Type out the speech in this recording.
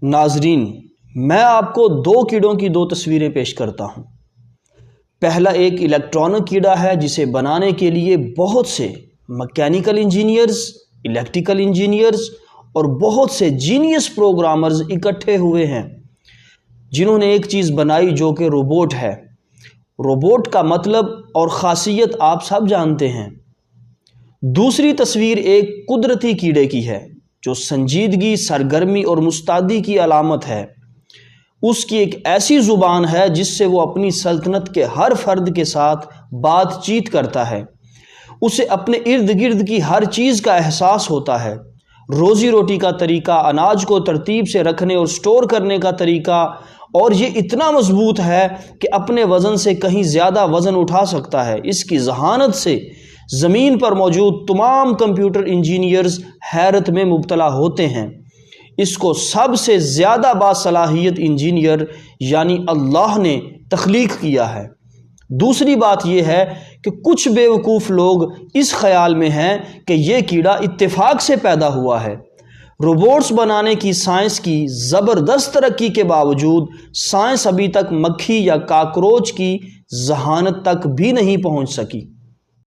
ناظرین، میں آپ کو دو کیڑوں کی دو تصویریں پیش کرتا ہوں۔ پہلا ایک الیکٹرانک کیڑا ہے جسے بنانے کے لیے بہت سے مکینیکل انجینئرز، الیکٹریکل انجینئرز اور بہت سے جینیس پروگرامرز اکٹھے ہوئے ہیں جنہوں نے ایک چیز بنائی جو کہ روبوٹ ہے۔ روبوٹ کا مطلب اور خاصیت آپ سب جانتے ہیں۔ دوسری تصویر ایک قدرتی کیڑے کی ہے جو سنجیدگی، سرگرمی اور مستعدی کی علامت ہے۔ اس کی ایک ایسی زبان ہے جس سے وہ اپنی سلطنت کے ہر فرد کے ساتھ بات چیت کرتا ہے۔ اسے اپنے ارد گرد کی ہر چیز کا احساس ہوتا ہے۔ روزی روٹی کا طریقہ، اناج کو ترتیب سے رکھنے اور سٹور کرنے کا طریقہ، اور یہ اتنا مضبوط ہے کہ اپنے وزن سے کہیں زیادہ وزن اٹھا سکتا ہے۔ اس کی ذہانت سے زمین پر موجود تمام کمپیوٹر انجینئرز حیرت میں مبتلا ہوتے ہیں۔ اس کو سب سے زیادہ باصلاحیت انجینئر یعنی اللہ نے تخلیق کیا ہے۔ دوسری بات یہ ہے کہ کچھ بیوقوف لوگ اس خیال میں ہیں کہ یہ کیڑا اتفاق سے پیدا ہوا ہے۔ روبوٹس بنانے کی سائنس کی زبردست ترقی کے باوجود سائنس ابھی تک مکھی یا کاکروچ کی ذہانت تک بھی نہیں پہنچ سکی۔